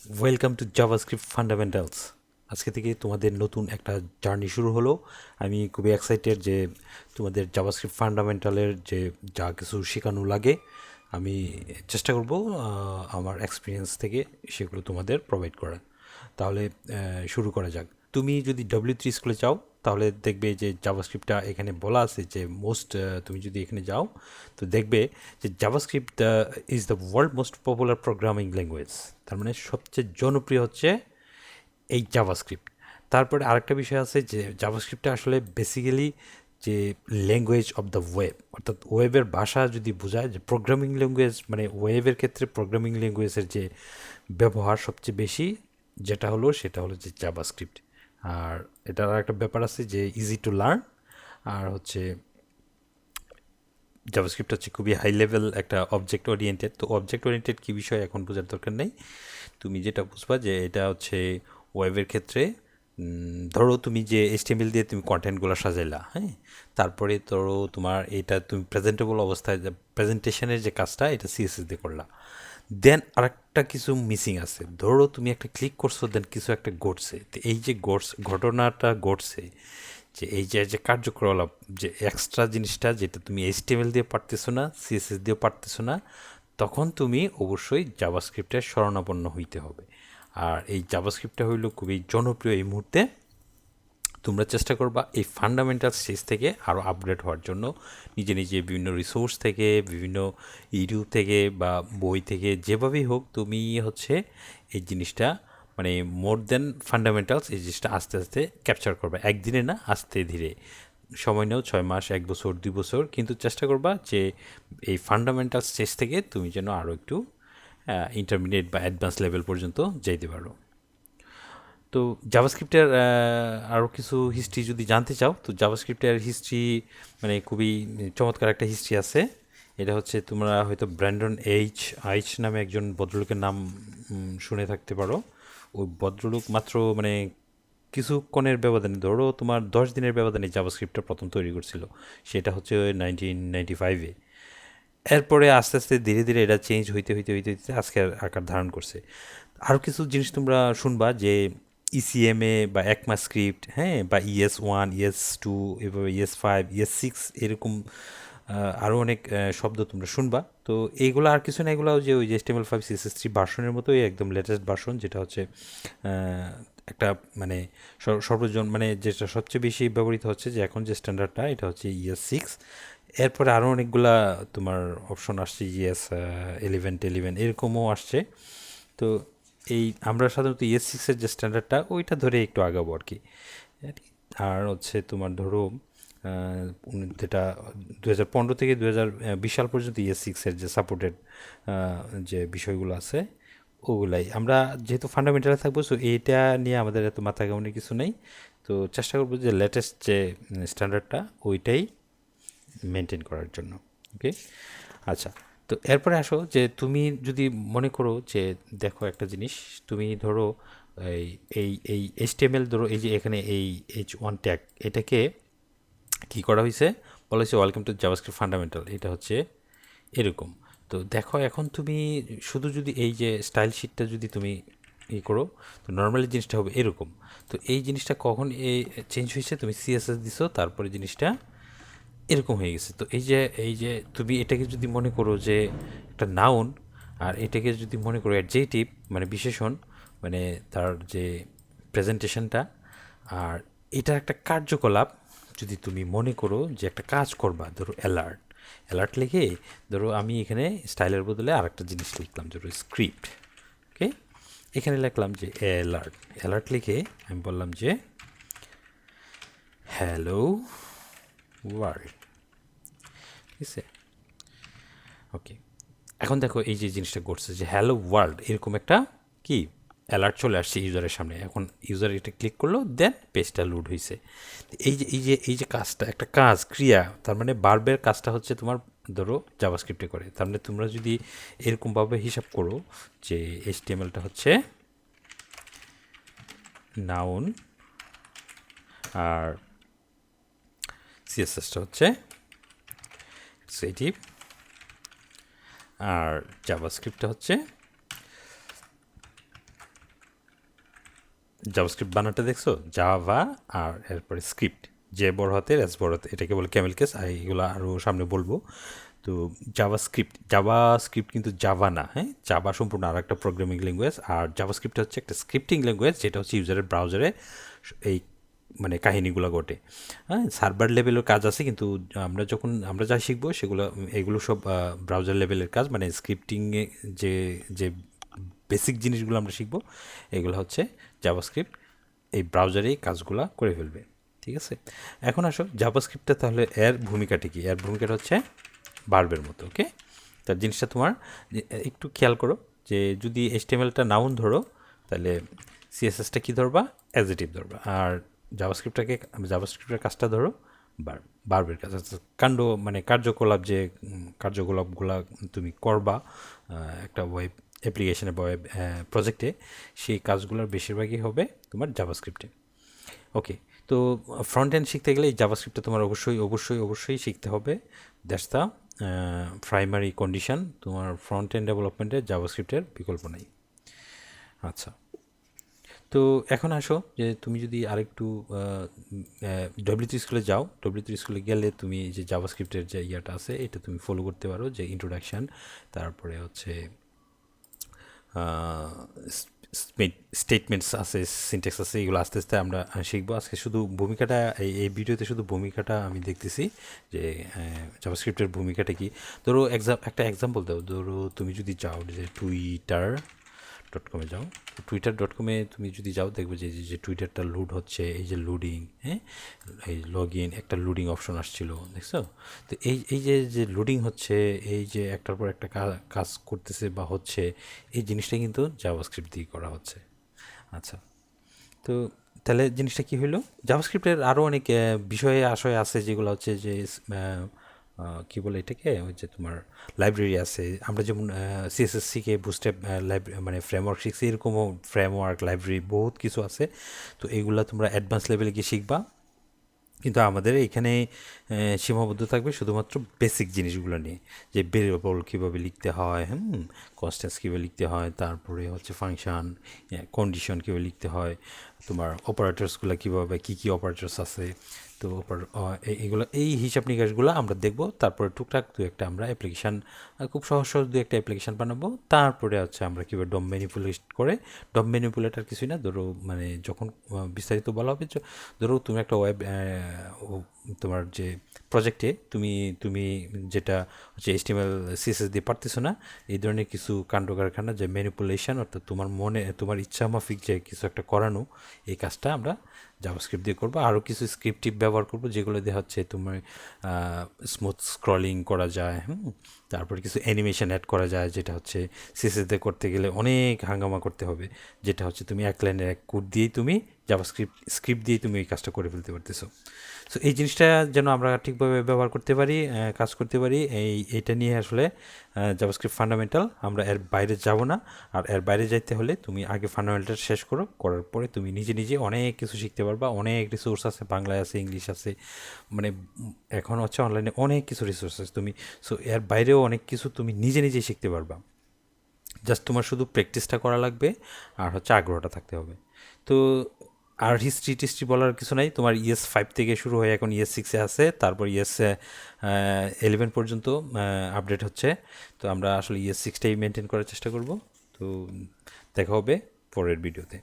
Welcome to JavaScript fundamentals. আজকে থেকে তোমাদের নতুন একটা জার্নি শুরু হলো। আমি খুবই এক্সাইটেড যে তোমাদের জাভাস্ক্রিপ্ট ফান্ডামেন্টালের যে যা কিছু শেখানো লাগে আমি চেষ্টা করব আমার এক্সপিরিয়েন্স থেকে সেগুলো তোমাদের প্রোভাইড করার। তাহলে শুরু করা যাক। তুমি যদি W3 স্কুলে যাও তাহলে দেখবে যে জাভাস্ক্রিপ্টটা এখানে বলা আছে যে তুমি যদি এখানে যাও তো দেখবে যে JavaScript is the world most popular programming language. তার মানে সবচেয়ে জনপ্রিয় হচ্ছে এই জাভাস্ক্রিপ্ট। তারপরে আরেকটা বিষয় আছে যে জাভাস্ক্রিপ্টটা আসলে বেসিক্যালি যে ল্যাঙ্গুয়েজ অফ দ্য ওয়েব, অর্থাৎ ওয়েবের ভাষা যদি বোঝায় যে প্রোগ্রামিং ল্যাঙ্গুয়েজ, মানে ওয়েবের ক্ষেত্রে প্রোগ্রামিং ল্যাঙ্গুয়েজের যে ব্যবহার সবচেয়ে বেশি যেটা হলো সেটা হলো যে জাভাস্ক্রিপ্ট। আর এটার একটা ব্যাপার আছে যে ইজি টু লার্ন, আর হচ্ছে জাভাস্ক্রিপ্ট হচ্ছে খুবই হাই লেভেল একটা অবজেক্ট ওরিয়েন্টেড। তো অবজেক্ট ওরিয়েন্টেড কী বিষয় এখন বোঝার দরকার নেই, তুমি যেটা বুঝবা যে এটা হচ্ছে ওয়েবের ক্ষেত্রে ধরো তুমি যে HTML দিয়ে তুমি কন্টেন্টগুলো সাজাইলা, হ্যাঁ, তারপরে ধরো তোমার এটা তুমি প্রেজেন্টেবল অবস্থায় প্রেজেন্টেশনের যে কাজটা এটা CSS দিয়ে করলা, দেন আরেকটা কিছু মিসিং আছে। ধরো তুমি একটা ক্লিক করছো, দেন কিছু একটা ঘটছে, তো এই যে ঘটনাটা ঘটছে, যে এই যে যে কার্যকলাপ, যে এক্সট্রা জিনিসটা যেটা তুমি HTML দিয়ে পারতেছো না, CSS দিয়েও পারতেছো না, তখন তুমি অবশ্যই জাভাস্ক্রিপ্টের শরণাপন্ন হইতে হবে। আর এই জাভাস্ক্রিপ্টটা হইল খুবই জনপ্রিয় এই মুহূর্তে। তোমরা চেষ্টা করবা এই ফান্ডামেন্টাল স্টেজ থেকে আরও আপগ্রেড হওয়ার জন্য, নিজে নিজে বিভিন্ন রিসোর্স থেকে, বিভিন্ন ইউটিউব থেকে বা বই থেকে, যেভাবেই হোক তুমি হচ্ছে এই জিনিসটা মানে মোর দেন ফান্ডামেন্টালস এই জিনিসটা আস্তে আস্তে ক্যাপচার করবা। একদিনে না, আস্তে ধীরে সময় নাও, 6 মাস, 1 বছর, 2 বছর, কিন্তু চেষ্টা করবা যে এই ফান্ডামেন্টাল স্টেজ থেকে তুমি যেন আরও একটু ইন্টারমিডিয়েট বা অ্যাডভান্স লেভেল পর্যন্ত যেতে পারো। তো জাভাস্ক্রিপ্টের আরও কিছু হিস্ট্রি যদি জানতে চাও, তো জাভাস্ক্রিপ্টের হিস্ট্রি মানে খুবই চমৎকার একটা হিস্ট্রি আছে। এটা হচ্ছে তোমরা হয়তো ব্র্যান্ডন আইচ নামে একজন ভদ্রলোকের নাম শুনে থাকতে পারো। ওই ভদ্রলোক মাত্র মানে কিছুক্ষণের ব্যবধানে, ধরো তোমার 10 দিনের ব্যবধানে জাভাস্ক্রিপ্টটা প্রথম তৈরি করছিল। সেটা হচ্ছে 1995-এ। এরপরে আস্তে আস্তে ধীরে ধীরে এটা চেঞ্জ হইতে হইতে হইতে হইতে আজকের আকার ধারণ করছে। আরও কিছু জিনিস তোমরা শুনবা যে ECMA বা একমা স্ক্রিপ্ট, হ্যাঁ, বা ES1, ES2, এভাবে ES5, ES6, এরকম আরও অনেক শব্দ তোমরা শুনবা। তো এইগুলো আর কিছু না, এগুলো যে ওই যে HTML5 CSS3 ভার্সনের মতোই একদম লেটেস্ট ভার্সন, যেটা হচ্ছে একটা মানে সর্বজন মানে যেটা সবচেয়ে বেশি ব্যবহৃত হচ্ছে, যে এখন যে স্ট্যান্ডার্ডটা এটা হচ্ছে ES6। এরপরে আরও অনেকগুলা তোমার অপশন আসছে, ES11 এরকমও আসছে। তো এই আমরা সাধারণত ES6-এর যে স্ট্যান্ডার্ডটা ওইটা ধরে একটু আগাবো আর কি। আর হচ্ছে তোমার ধরো যেটা 2015 থেকে 2020 সাল পর্যন্ত ES6-এর যে সাপোর্টেড যে বিষয়গুলো আছে ওগুলাই আমরা, যেহেতু ফান্ডামেন্টালে থাকবো, সো এইটা নিয়ে আমাদের এত মাথা ঘামানোর কিছু নেই। তো চেষ্টা করবো যে লেটেস্ট যে স্ট্যান্ডার্ডটা ওইটাই মেনটেন করার জন্য। ওকে, আচ্ছা। তো এরপরে আসো যে তুমি যদি মনে করো যে দেখো একটা জিনিস, তুমি ধরো এই এই এই HTML, ধরো এই যে এখানে এই H1 ট্যাগ, এটাকে কি করা হয়েছে, বলা হয়েছে ওয়েলকাম টু জাভাস্ক্রিপ্ট ফান্ডামেন্টাল। এটা হচ্ছে এরকম। তো দেখো এখন তুমি শুধু যদি এই যে স্টাইল শিটটা যদি তুমি করো, তো নর্মালি জিনিসটা হবে এরকম। তো এই জিনিসটা কখন চেঞ্জ হয়েছে, তুমি CSS দিছো, তারপরে জিনিসটা এরকম হয়ে গেছে। তো এই যে তুমি এটাকে যদি মনে করো যে একটা নাউন, আর এটাকে যদি মনে করো অ্যাডজেক্টিভ মানে বিশেষণ, মানে তার যে প্রেজেন্টেশনটা, আর এটার একটা কার্যকলাপ যদি তুমি মনে করো যে একটা কাজ করবা, ধরো অ্যালার্ট লিখে, ধরো আমি এখানে স্টাইলের বদলে আর একটা জিনিস লিখলাম, ধরো স্ক্রিপ্ট। ওকে, এখানে লিখলাম যে অ্যালার্ট লিখে আমি বললাম যে হ্যালো ওয়ার্ল্ড, ঠিক আছে? ওকে, এখন দেখো এই যে জিনিসটা ঘটছে যে হ্যালো ওয়ার্ল্ড এরকম একটা কি অ্যালার্ট চলে আসছে ইউজারের সামনে। এখন ইউজার এটা ক্লিক করলো, দেন পেজটা লোড হয়েছে। এই যে কাজটা একটা কাজ ক্রিয়া, তার মানে বার্বের কাজটা হচ্ছে তোমার ধরো জাভাস্ক্রিপ্টে করে। তার মানে তোমরা যদি এরকমভাবে হিসাব করো যে HTML-টা হচ্ছে নাউন, আর CSS-টা হচ্ছে এক্সিকিউটিভ, আর জাভাস্ক্রিপ্টটা হচ্ছে জাভাস্ক্রিপ্ট বানানটা দেখছো, জাভা আর এরপরে স্ক্রিপ্ট, যে বড় হাতের এস বড় হাতের, এটাকে বলে ক্যামেল কেস, আর এগুলো আরও সামনে বলবো। তো জাভা স্ক্রিপ্ট কিন্তু জাভা না, হ্যাঁ, জাভা সম্পূর্ণ আর একটা প্রোগ্রামিং ল্যাঙ্গুয়েজ, আর জাভাস্ক্রিপ্ট হচ্ছে একটা স্ক্রিপ্টিং ল্যাঙ্গুয়েজ যেটা হচ্ছে ইউজারের ব্রাউজারে এই মানে কাহিনীগুলো ঘটে। হ্যাঁ, সার্ভার লেভেলের কাজ আছে, কিন্তু আমরা যা শিখবো সেগুলো, এগুলো সব ব্রাউজার লেভেলের কাজ, মানে স্ক্রিপ্টিংয়ে যে যে বেসিক জিনিসগুলো আমরা শিখবো এগুলো হচ্ছে জাভাস্ক্রিপ্ট এই ব্রাউজারেই কাজগুলো করে ফেলবে। ঠিক আছে, এখন আসো জাভাস্ক্রিপ্টটা তাহলে এর ভূমিকাটা কি? এর ভূমিকাটা হচ্ছে বার্বের মতো, ওকে। তার জিনিসটা তোমার একটু খেয়াল করো, যে যদি এইচটিএমএলটা নাউন ধরো তাহলে সিএসএসটা কি ধরবা? অ্যাডজেক্টিভ ধরবা। আর জাভাস্ক্রিপ্টের কাজটা ধরো বার্বের কাজ, অর্থাৎ কাণ্ড, মানে কার্যকলাপ, যে কার্যকলাপগুলা তুমি করবা একটা ওয়েব অ্যাপ্লিকেশনে বা ওয়েব প্রজেক্টে, সেই কাজগুলোর বেশিরভাগই হবে তোমার জাভাস্ক্রিপ্টে। ওকে, তো ফ্রন্ট এন্ড শিখতে গেলে এই জাভাস্ক্রিপ্টটা তোমার অবশ্যই অবশ্যই অবশ্যই শিখতে হবে। দ্যাটস দ্য প্রাইমারি কন্ডিশন, তোমার ফ্রন্ট এন্ড ডেভেলপমেন্টের জাভাস্ক্রিপ্টের বিকল্প নেই। আচ্ছা, তো এখন আসো যে তুমি যদি আরেকটু ডব্লিউ3 স্কুলে যাও, ডব্লিউ3 স্কুলে গেলে তুমি যে জাভাস্ক্রিপ্টের যে ইয়াটা আছে এটা তুমি ফলো করতে পারো, যে ইন্ট্রোডাকশান, তারপরে হচ্ছে স্টেটমেন্টস আছে, সিনট্যাক্স আছে, এগুলো আস্তে আস্তে আমরা শিখবো। আজকে শুধু ভূমিকাটা, এই ভিডিওতে শুধু ভূমিকাটা আমি দেখতেছি, যে জাভাস্ক্রিপ্টের ভূমিকাটা কি। ধরো একটা এক্সাম্পল দাও, ধরো তুমি যদি যাও যে টুইটার.কমে যাও, টুইটার.কমে তুমি যদি যাও দেখবে যে যে টুইটারটা লোড হচ্ছে, এই যে লোডিং, হ্যাঁ, এই লগ ইন একটা লোডিং অপশন আসছিল, দেখছো? তো এই যে যে লোডিং হচ্ছে, এই যে একটার পর একটা কাজ করতেছে বা হচ্ছে, এই জিনিসটা কিন্তু জাভাস্ক্রিপ্ট দিয়ে করা হচ্ছে। আচ্ছা, তো তাহলে জিনিসটা কি হইলো? জাভাস্ক্রিপ্টের আরও অনেক বিষয়ে আশয় আছে, যেগুলো হচ্ছে যে কী বলে এটাকে, ওই যে তোমার লাইব্রেরি আছে। আমরা যেমন সিএসএসসিকে বুস্ট্র্যাপ মানে ফ্রেমওয়ার্ক শিখছি, এরকমও ফ্রেমওয়ার্ক লাইব্রেরি বহুত কিছু আছে। তো এইগুলা তোমরা অ্যাডভান্স লেভেলে গিয়ে শিখবা, কিন্তু আমাদের এখানে সীমাবদ্ধ থাকবে শুধুমাত্র বেসিক জিনিসগুলো নিয়ে, যে ভেরিয়েবল কীভাবে লিখতে হয়, কনস্ট্যান্স কীভাবে লিখতে হয়, তারপরে হচ্ছে ফাংশন, কন্ডিশন কীভাবে লিখতে হয়, তোমার অপারেটরসগুলো কীভাবে, কী কী অপারেটরস আছে। তো এগুলো, এই হিসাব নিকাশগুলো আমরা দেখব। তারপরে টুকটাক দু একটা আমরা অ্যাপ্লিকেশান, খুব সহজ সহজ দু একটা অ্যাপ্লিকেশান বানাবো। তারপরে হচ্ছে আমরা কীভাবে ডম ম্যানিপুলেট করে, ডম ম্যানিপুলেটার কিছুই না, ধরো মানে যখন বিস্তারিত বলা হবে, ধরো তুমি একটা ওয়েব, তোমার যে প্রজেক্টে তুমি তুমি যেটা হচ্ছে এইচটিএমএল সিএসএস দিয়ে পারতেছো না, এই ধরনের কিছু কাণ্ড কারখানা, যে ম্যানিপুলেশন, অর্থাৎ তোমার ইচ্ছা মাফিক যে কিছু একটা করানো, এই কাজটা আমরা জাভাস্ক্রিপ্ট দিয়ে করবো। আরও কিছু স্ক্রিপ্টিভ ব্যবহার করবো, যেগুলো দিয়ে হচ্ছে তোমার স্মুথ স্ক্রলিং করা যায়, তারপরে কিছু অ্যানিমেশন অ্যাড করা যায়, যেটা হচ্ছে সিএসএস দিয়ে করতে গেলে অনেক হাঙ্গামা করতে হবে, যেটা হচ্ছে তুমি এক লাইনের এক কোড দিয়েই তুমি স্ক্রিপ্ট দিয়েই তুমি এই কাজটা করে ফেলতে পারতেছো। সো এই জিনিসটা যেন আমরা ঠিকভাবে ব্যবহার করতে পারি, কাজ করতে পারি, এইটা নিয়ে আসলে জাভাস্ক্রিপ্ট ফান্ডামেন্টাল। আমরা এর বাইরে যাব না, আর এর বাইরে যাইতে হলে তুমি আগে ফান্ডামেন্টাল শেষ করো, করার পরে তুমি নিজে নিজে অনেক কিছু শিখতে পারবা। অনেক রিসোর্স আছে, বাংলায় আছে, ইংলিশ আছে, মানে এখন হচ্ছে অনলাইনে অনেক কিছু রিসোর্স আছে তুমি। সো এর বাইরেও অনেক কিছু তুমি নিজে নিজে শিখতে পারবা, জাস্ট তোমার শুধু প্র্যাকটিসটা করা লাগবে, আর হচ্ছে আগ্রহটা থাকতে হবে। তো আর হিস্ট্রি বলার কিছু নাই, তোমার ES5 থেকে শুরু হয়ে এখন ES6-এ আছে, তারপর ES11 পর্যন্ত আপডেট হচ্ছে। তো আমরা আসলে ES6টাই মেনটেন করার চেষ্টা করব। তো দেখা হবে পরের ভিডিওতে।